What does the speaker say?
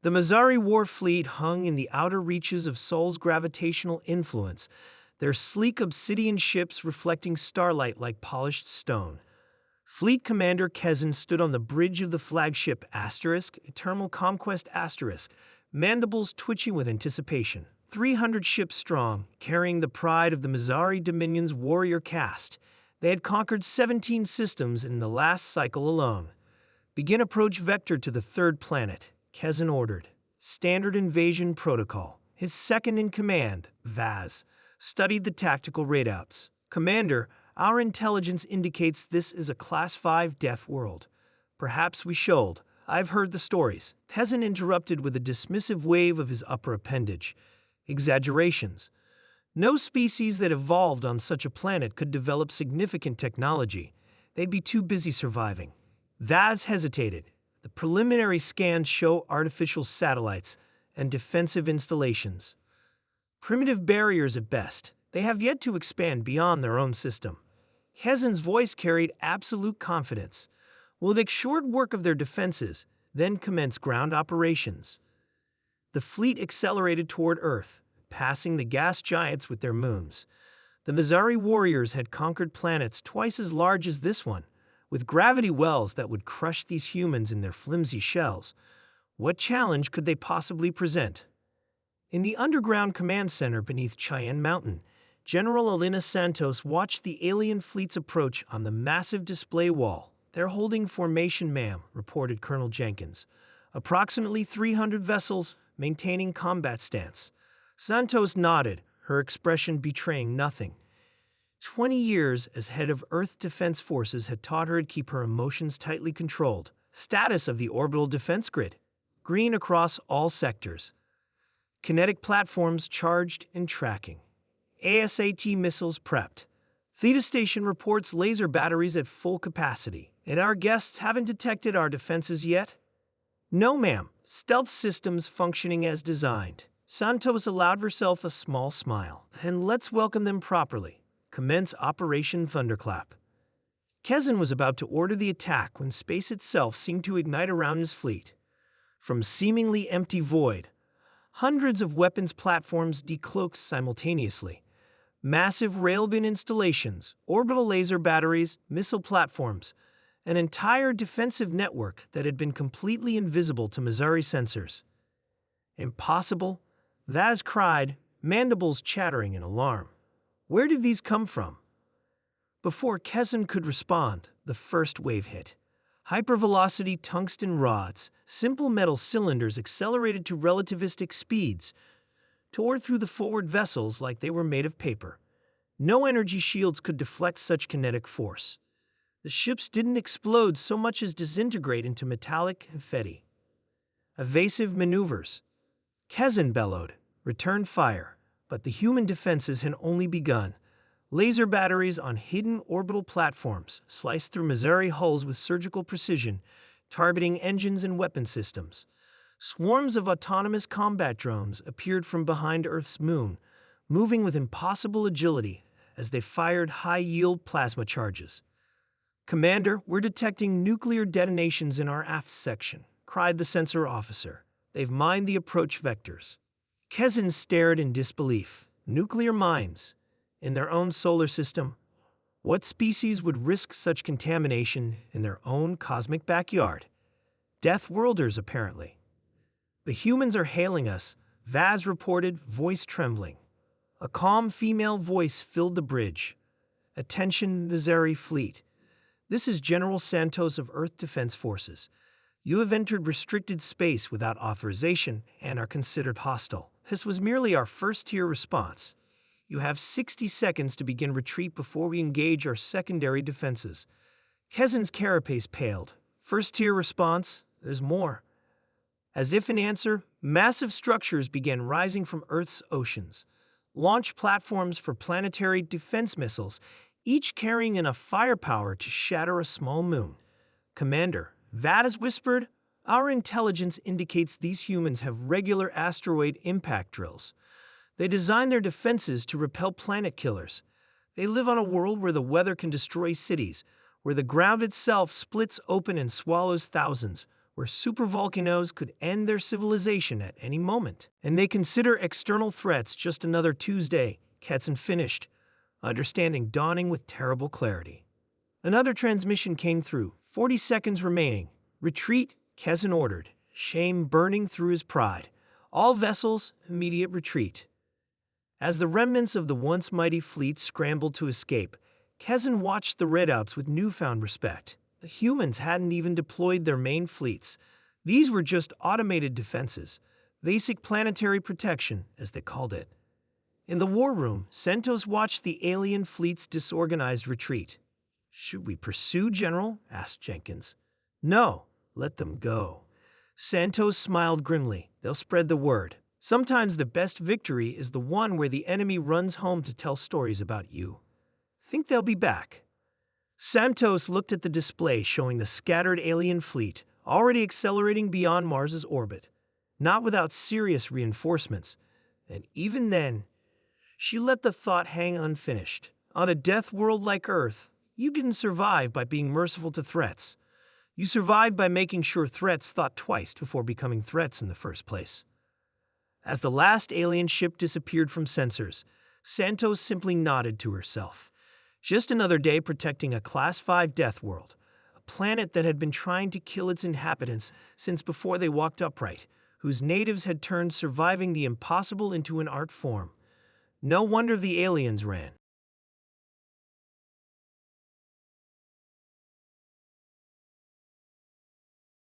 The Mazari war fleet hung in the outer reaches of Sol's gravitational influence, their sleek obsidian ships reflecting starlight like polished stone. Fleet Commander Kezan stood on the bridge of the flagship Eternal Conquest mandibles twitching with anticipation. 300 ships strong, carrying the pride of the Mazari Dominion's warrior caste, they had conquered 17 systems in the last cycle alone. Begin approach vector to the third planet, Kezan ordered. Standard invasion protocol. His second-in-command, Vaz, studied the tactical readouts. Commander, our intelligence indicates this is a Class 5 death world. Perhaps we should. I've heard the stories. Kezan interrupted with a dismissive wave of his upper appendage. Exaggerations. No species that evolved on such a planet could develop significant technology. They'd be too busy surviving. Vaz hesitated. The preliminary scans show artificial satellites and defensive installations. Primitive barriers at best. They have yet to expand beyond their own system. Kezan's voice carried absolute confidence. We'll make short work of their defenses, then commence ground operations. The fleet accelerated toward Earth, passing the gas giants with their moons. The Mazari warriors had conquered planets twice as large as this one, with gravity wells that would crush these humans in their flimsy shells. What challenge could they possibly present? In the underground command center beneath Cheyenne Mountain, General Alina Santos watched the alien fleet's approach on the massive display wall. "They're holding formation, ma'am," reported Colonel Jenkins. "Approximately 300 vessels, maintaining combat stance." Santos nodded, her expression betraying nothing. 20 years as head of Earth Defense Forces had taught her to keep her emotions tightly controlled. Status of the orbital defense grid. Green across all sectors. Kinetic platforms charged and tracking. ASAT missiles prepped. Theta Station reports laser batteries at full capacity. And our guests haven't detected our defenses yet? No, ma'am. Stealth systems functioning as designed. Santos allowed herself a small smile. And let's welcome them properly. Commence Operation Thunderclap. Kezan was about to order the attack when space itself seemed to ignite around his fleet. From seemingly empty void, hundreds of weapons platforms decloaked simultaneously. Massive railbin installations, orbital laser batteries, missile platforms, an entire defensive network that had been completely invisible to Mazari sensors. Impossible, Vaz cried, mandibles chattering in alarm. Where did these come from? Before Kezan could respond, the first wave hit. Hypervelocity tungsten rods, simple metal cylinders accelerated to relativistic speeds, tore through the forward vessels like they were made of paper. No energy shields could deflect such kinetic force. The ships didn't explode so much as disintegrate into metallic confetti. Evasive maneuvers. Kezan bellowed, "Return fire," but the human defenses had only begun. Laser batteries on hidden orbital platforms sliced through Mazari hulls with surgical precision, targeting engines and weapon systems. Swarms of autonomous combat drones appeared from behind Earth's moon, moving with impossible agility as they fired high-yield plasma charges. "Commander, we're detecting nuclear detonations in our aft section," cried the sensor officer. "They've mined the approach vectors." Kezan stared in disbelief. Nuclear mines? In their own solar system? What species would risk such contamination in their own cosmic backyard? Death worlders, apparently. "The humans are hailing us," Vaz reported, voice trembling. A calm female voice filled the bridge. "Attention, Mazari fleet. This is General Santos of Earth Defense Forces. You have entered restricted space without authorization and are considered hostile. This was merely our first-tier response. You have 60 seconds to begin retreat before we engage our secondary defenses." Kezan's carapace paled. "First-tier response? There's more." As if in answer, massive structures began rising from Earth's oceans. Launch platforms for planetary defense missiles, each carrying enough firepower to shatter a small moon. "Commander," Vaz whispered, "our intelligence indicates these humans have regular asteroid impact drills. They design their defenses to repel planet killers. They live on a world where the weather can destroy cities, where the ground itself splits open and swallows thousands, where supervolcanoes could end their civilization at any moment. And they consider external threats just another Tuesday, Ketson finished, understanding dawning with terrible clarity. Another transmission came through, 40 seconds remaining. Retreat, Ketson ordered, shame burning through his pride. All vessels, immediate retreat. As the remnants of the once mighty fleet scrambled to escape, Ketson watched the redouts with newfound respect. The humans hadn't even deployed their main fleets. These were just automated defenses, basic planetary protection, as they called it. In the war room, Santos watched the alien fleet's disorganized retreat. "Should we pursue, General?" asked Jenkins. "No, let them go." Santos smiled grimly. "They'll spread the word. Sometimes the best victory is the one where the enemy runs home to tell stories about you. Think they'll be back?" Santos looked at the display showing the scattered alien fleet, already accelerating beyond Mars's orbit, not without serious reinforcements. And even then, she let the thought hang unfinished. On a death world like Earth, you didn't survive by being merciful to threats. You survived by making sure threats thought twice before becoming threats in the first place. As the last alien ship disappeared from sensors, Santos simply nodded to herself. Just another day protecting a Class 5 death world, a planet that had been trying to kill its inhabitants since before they walked upright, whose natives had turned surviving the impossible into an art form. No wonder the aliens ran.